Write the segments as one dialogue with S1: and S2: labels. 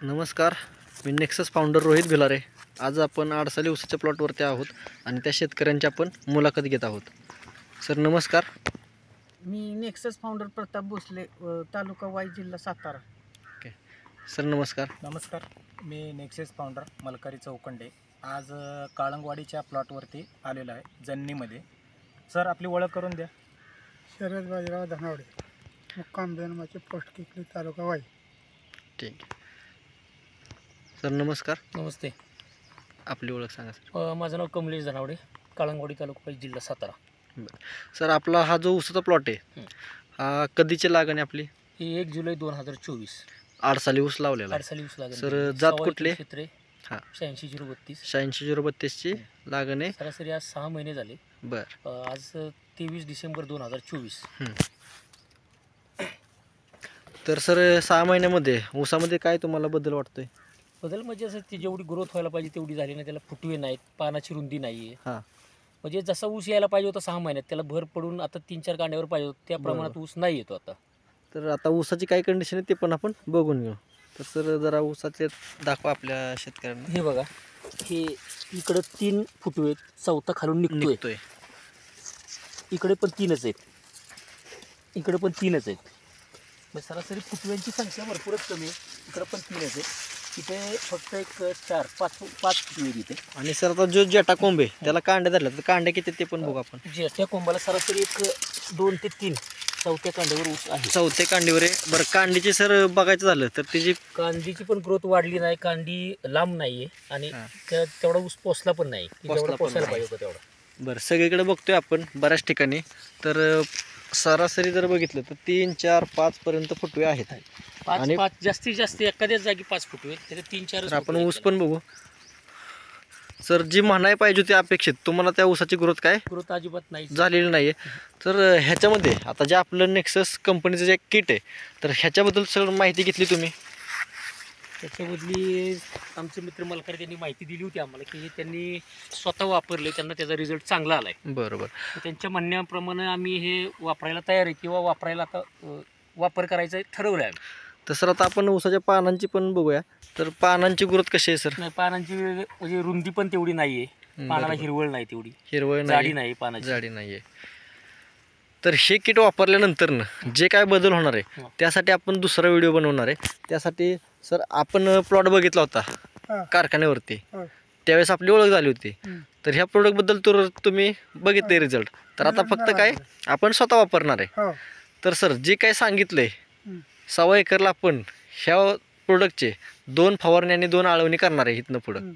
S1: नमस्कार, मी nexus founder Rohit Bhilare. आज आपण आडसाली ऊसाच्या प्लॉटवरती आहोत आणि त्या शेतकऱ्यांची आपण मुलाखत घेत आहोत. सर नमस्कार.
S2: मी नेक्सस फाउंडर प्रताप भोसले, तालुका वाई, जिल्हा सातारा.
S1: ओके सर नमस्कार.
S3: नमस्कार, मी नेक्सस फाउंडर मलकारी चौकंडे. आज काळंगवाडीच्या प्लॉटवरती आलेलो आहे जन्नीमध्ये. सर आपली ओळख करून द्या.
S2: शरद बाजीराव धनावडे, मुक्काम बेनमाचे, पोस्ट किकली, तालुका वाई.
S1: ठीक. सर नमस्कार.
S4: नमस्ते.
S1: आपली ओळख सांगा सर.
S4: माझं नाव कमलेश धनावडे, काळंगवाडी तालुका वाई, जिल्हा सातारा.
S1: बरं सर, आपला हा जो ऊसाचा प्लॉट आहे हा कधीची लागण आहे आपली?
S4: ही 1 जुलै 2024
S1: आडसाली ऊस लावलेला आहे.
S4: आडसाली ऊस लागण.
S1: सर जात कुठले?
S4: क्षेत्रे
S1: हां
S4: 86 032.
S1: 86 032ची लागण आहे.
S4: सरासरी आज 6 महिने झाले.
S1: बरं.
S4: आज 23 डिसेंबर 2024.
S1: तर सर 6 महिन्यामध्ये ऊसामध्ये काय तुम्हाला बदल वाटतोय?
S4: बदल म्हणजे असं ती जेवढी ग्रोथ व्हायला पाहिजे तेवढी झाली नाही. त्याला फुटवे नाहीत, पानाची रुंदी नाही आहे.
S1: हां
S4: म्हणजे जसा ऊस यायला पाहिजे होता 6 महिन्यात, त्याला भर पडून आता 3-4 कांड्यावर पाहिजे होतं त्या प्रमाणात ऊस नाही येतो आता. तर
S1: आता ऊसाची काय कंडिशन आहे ते पण आपण बघून घेऊ. तर सर जरा ऊसाचे दाखवा आपल्या शेतकऱ्यांना.
S4: हे बघा, हे इकडं 3 फुटवे आहेत, चौथा खालून निघतोय. इकडे पण 3च आहेत, इकडे पण 3च आहेत. म्हणजे सरासरी फुटव्यांची संख्या भरपूरच कमी आहे. इकडं पण 3च आहे. इथे फक्त एक 4-5 फुटवे आहेत इथे.
S1: आणि सर आता जो जेटा कोंब आहे त्याला कांड्या धरल्या, तर कांड्या किती ते पण बघू आपण.
S4: जेठ्या कोंबाला सरासरी एक 2 ते 3 चौथ्या कांड्यावर ऊस आहे.
S1: चौथ्या कांडीवर आहे. बरं कांडीची सर बघायचं झालं तर त्याची
S4: कांदीची पण ग्रोथ वाढली नाही, कांडी लांब नाहीये आणि तेवढा ऊस पोचला पण नाही जेवढा पोचायला पाहिजे होता तेवढा.
S1: बरं सगळीकडे बघतोय आपण बऱ्याच ठिकाणी. तर सरासरी जर बघितलं तर 3, 4, 5 पर्यंत फुटवे आहेत.
S4: 5 जास्तीत जास्त एखाद्याच जागी 5 फुटवे, त्याचे 3-4
S1: आपण ऊस पण बघू. सर जी म्हणाय पाहिजे होती अपेक्षित, तुम्हाला त्या ऊसाची ग्रोथ काय
S4: ग्रोथ अजिबात नाही
S1: झालेली नाही आहे. तर ह्याच्यामध्ये आता जे आपलं नेक्सस कंपनीचं जे किट आहे तर ह्याच्याबद्दल सर माहिती घेतली तुम्ही?
S4: त्याच्यामधली आमचे मित्र मलकारी त्यांनी माहिती दिली होती आम्हाला की त्यांनी स्वतः वापरले, त्यांना त्याचा रिझल्ट चांगला आला आहे.
S1: बरोबर.
S4: त्यांच्या म्हणण्याप्रमाणे आम्ही हे वापरायला तयार आहे किंवा वापरायला आता वापर करायचं ठरवलं आहे.
S1: तर सर आता आपण ऊसाच्या पानांची पण बघूया. तर पानांची ग्रोथ कशी आहे सर?
S4: नाही, पानांची म्हणजे रुंदी पण तेवढी नाही आहे, पानाला हिरवळ नाही, तेवढी
S1: हिरवळ
S4: जाडी नाही, पानाची
S1: जाडी नाही आहे. तर हे किट वापरल्यानंतर जे काय बदल होणार आहे त्यासाठी आपण दुसरा व्हिडिओ बनवणार आहे. त्यासाठी सर आपण प्लॉट बघितला होता कारखान्यावरती, त्यावेळेस आपली ओळख झाली होती. तर ह्या प्रोडक्टबद्दल तर तुम्ही बघितले रिझल्ट. तर आता फक्त काय आपण स्वतः वापरणार आहे. तर सर जे काय सांगितलंय 1.25 एकरला आपण ह्या प्रोडक्टचे 2 फवारणी आणि 2 आळवणी करणार आहे इथनं पुढं.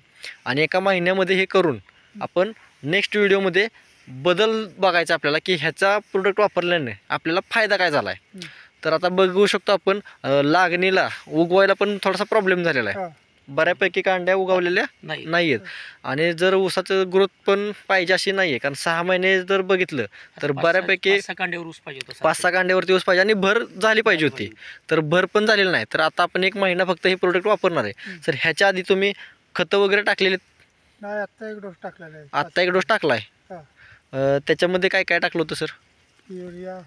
S1: आणि एका महिन्यामध्ये हे करून आपण नेक्स्ट व्हिडिओमध्ये बदल बघायचा आपल्याला की ह्याचा प्रोडक्ट वापरल्याने आपल्याला फायदा काय झाला आहे. तर आता बघू शकतो आपण लागणीला उगवायला पण थोडासा प्रॉब्लेम झालेला आहे. बऱ्यापैकी कांड्या उगवलेल्या नाही आहेत. आणि जर ऊसाचं ग्रोथ पण पाहिजे अशी नाही आहे, कारण 6 महिने जर बघितलं तर बऱ्यापैकी
S4: 5-6 कांड्यावर ऊस पाहिजे होता.
S1: 5-6 कांड्यावरती ऊस पाहिजे आणि भर झाली पाहिजे होती. तर भर पण झालेली नाही. तर आता आपण 1 महिना फक्त हे प्रोडक्ट वापरणार आहे. तर ह्याच्या आधी तुम्ही खतं वगैरे टाकलेले?
S2: नाही, आत्ता 1 डोस टाकलेला आहे.
S1: आत्ता 1 डोस टाकलाय. त्याच्यामध्ये काय काय टाकलं होतं सर?
S2: युरिया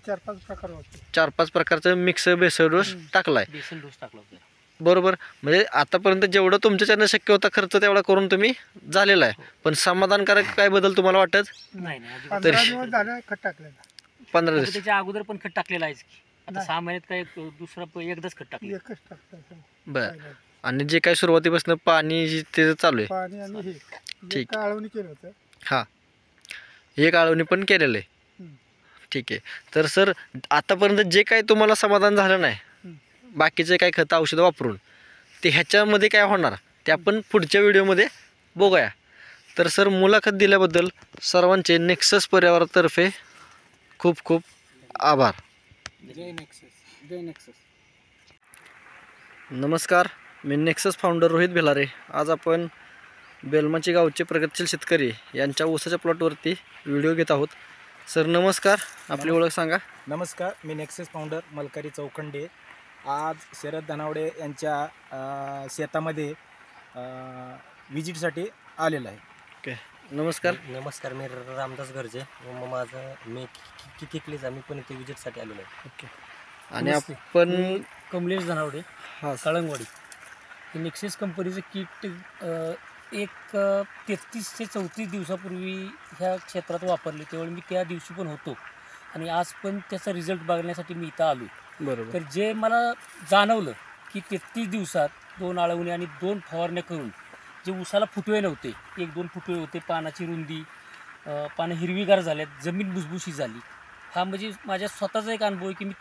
S2: 4-5 प्रकार होते.
S1: 4-5 प्रकारचं मिक्स बेसल डोस टाकलाय.
S4: बेसन डोस टाकला होता.
S1: बरोबर. म्हणजे आतापर्यंत जेवढं तुमच्याच्यानं शक्य होता खर्च तेवढा करून तुम्ही झालेला आहे. पण समाधानकारक काय बदल तुम्हाला वाटत
S4: नाही.
S2: 15 दिवस झाले खत टाकलेलं.
S1: 15 दिवस
S4: त्याच्या अगोदर पण खत टाकलेलं आहे की आता 6 महिन्यात काय दुसरा एकदाच खत टाकलं.
S2: एकच टाकलं.
S1: बरं. आणि जे काय सुरुवातीपासून पाणी ते चालू आहे
S2: पाणी आणि हे
S1: ठीक.
S2: काळवणी केलं होतं.
S1: हां, एक आळवणी पण केलेलं आहे. ठीक आहे. तर सर आतापर्यंत जे काय तुम्हाला समाधान झालं नाही बाकीचे काय खतं औषधं वापरून, ते ह्याच्यामध्ये काय होणार ते आपण पुढच्या व्हिडिओमध्ये बघूया. तर सर मुलाखत दिल्याबद्दल सर्वांचे नेक्सस परिवारातर्फे खूप खूप आभार.
S3: जय नेक्सस. जय नेक्सस.
S1: नमस्कार, मी नेक्सस फाउंडर रोहित भिलारे. आज आपण बेलमाची गावचे प्रगतशील शेतकरी यांच्या ऊसाच्या प्लॉटवरती व्हिडिओ घेत आहोत. सर नमस्कार, आपली ओळख सांगा.
S3: नमस्कार, मी नेक्सस फाउंडर मलकारी चौकंडे. आज शरद धनावडे यांच्या शेतामध्ये विजिटसाठी आलेला आहे.
S1: ओके नमस्कार.
S5: नमस्कार, मी रामदास गरजे. माझं मी कितीकलीच आम्ही पण इथे विजिटसाठी आलेलो आहे.
S1: ओके. आणि आपण
S4: कमलेश धनावडे
S1: हां
S4: काळंगवाडी. हे नेक्सेस कंपनीचं किट एक 33 ते 34 दिवसापूर्वी ह्या क्षेत्रात वापरले. त्यावेळी मी त्या दिवशी पण होतो आणि आज पण त्याचा रिझल्ट बघण्यासाठी मी इथं आलो.
S1: बरोबर.
S4: तर जे मला जाणवलं की 33 दिवसात 2 आळवणी आणि 2 फवारण्या करून जे ऊसाला फुटवे नव्हते, 1-2 फुटवे होते, पानाची रुंदी, पानं हिरवीगार झाल्यात, जमीन भुसभुशीत झाली. हा म्हणजे माझ्या स्वतःचा एक अनुभव आहे की मी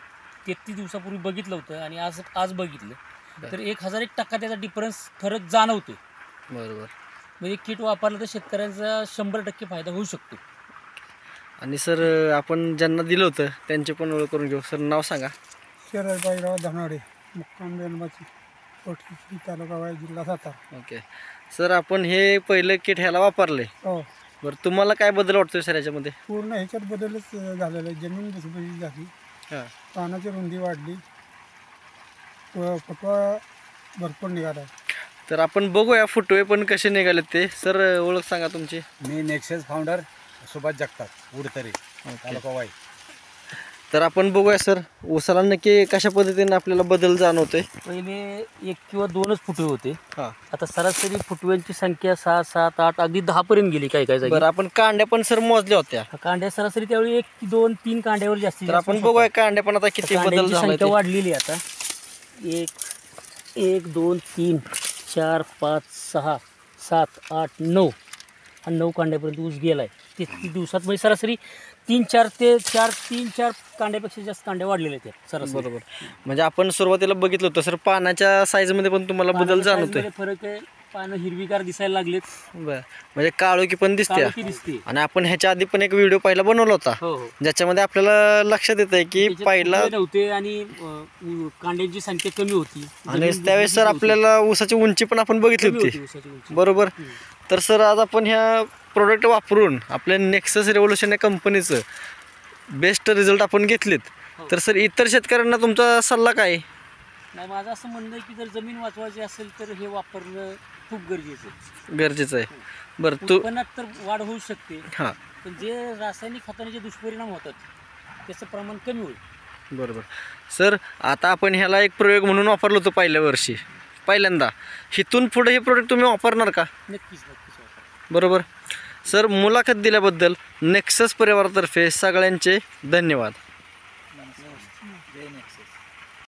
S4: 33 दिवसापूर्वी बघितलं होतं आणि आज बघितलं. तर 1001% त्याचा डिफरन्स फरक जाणवतो.
S1: बरोबर.
S4: म्हणजे किट वापरलं तर शेतकऱ्यांचा 100% फायदा होऊ शकतो.
S1: आणि सर आपण ज्यांना दिलं होतं त्यांची पण ओळख करून घेऊ. सर नाव सांगा.
S2: शरद बाजीराव धनावडे, मुक्काम बेनमाची पोस्ट किकली, तालुका वाई, जिल्हा सातारा.
S1: ओके. सर आपण हे पहिलं किट ह्याला वापरले.
S2: हो,
S1: बरं तुम्हाला काय बदल वाटतोय सर याच्यामध्ये?
S2: पूर्ण ह्याच्यात बदलच झालेला आहे. जमीन भुसभुशीत झाली,
S1: हां.
S2: पानाची रुंदी वाढली, फुटवा भरपूर निघाला.
S1: तर आपण बघूया फुटवे पण कसे निघाले ते. सर ओळख सांगा तुमची.
S6: मी नेक्सेस फाउंडर सुभाष जगताप, उडतरे, तालुका वाई.
S1: तर आपण बघूया सर ऊसाला नक्की कशा पद्धतीने आपल्याला बदल जाणवतोय.
S4: पहिले 1 किंवा 2च फुटवे होते.
S1: हां.
S4: आता सरासरी फुटव्यांची संख्या 6, 7, 8 अगदी 10 पर्यंत गेली काही काही जागी.
S1: बरं आपण कांड्या पण सर मोजल्या होत्या.
S4: कांड्या सरासरी त्यावेळी 1, 2, 3 कांड्यावर जास्तीत
S1: तर आपण बघूया कांड्या पण आता किती बदल
S4: कांड्यांची
S1: झाला
S4: संख्या वाढलेली आहे आता. 1, 2, 3, 4, 5, 6, 7, 8, 9 आणि 9 कांड्यापर्यंत ऊस गेलाय. 33 दिवसात म्हणजे सरासरी 3-4 कांड्यापेक्षा जास्त कांड्या वाढलेल्या आहेत सरासरी.
S1: बरोबर. म्हणजे आपण सुरुवातीला बघितलं होतं सर पानाच्या साईजमध्ये पण तुम्हाला बदल
S4: पानाच्या
S1: जाणवतोय.
S4: size मध्ये फरक आहे. पानं हिरवीगार दिसायला लागलेत,
S1: बरं. म्हणजे काळोखी पण दिसते.
S4: काळोखी दिसते.
S1: आणि आपण ह्याच्या आधी पण एक व्हिडिओ पहिला बनवला होता
S4: हो हो.
S1: ज्याच्यामध्ये आपल्याला लक्षात येत आहे की
S4: त्याच्यात
S1: पहिला
S4: फुटवे नव्हते आणि कांड्यांची संख्या कमी होती.
S1: आणि
S4: जमीन
S1: त्यावेळेस सर
S4: भुसभुशीत
S1: आपल्याला ऊसाची उंची पण आपण बघितली
S4: कमी
S1: होती.
S4: होती ऊसाची उंची.
S1: बरोबर. तर सर आज आपण ह्या प्रोडक्ट वापरून आपल्या नेक्सस रेव्होल्युशन या कंपनीचं बेस्ट रिझल्ट आपण घेतलेत.
S4: हो.
S1: तर सर इतर शेतकऱ्यांना तुमचा सल्ला काय आहे?
S4: नाही, माझं असं म्हणणं आहे की जर जमीन वाचवायची असेल तर हे वापरणं खूप गरजेचं आहे.
S1: गरजेचं आहे. बरं तू
S4: उत्पन्नात तर वाढ होऊ शकते,
S1: हां
S4: पण जे रासायनिक खताने जे दुष्परिणाम होतात त्याचं प्रमाण कमी होईल.
S1: बरोबर. सर आता आपण ह्याला एक प्रयोग म्हणून वापरलं होतं पहिल्या वर्षी पहिल्यांदा. इथून पुढे हे प्रोडक्ट तुम्ही वापरणार का?
S4: नक्कीच वापर.
S1: बरोबर. सर मुलाखत दिल्याबद्दल नेक्सस परिवारातर्फे सगळ्यांचे धन्यवाद.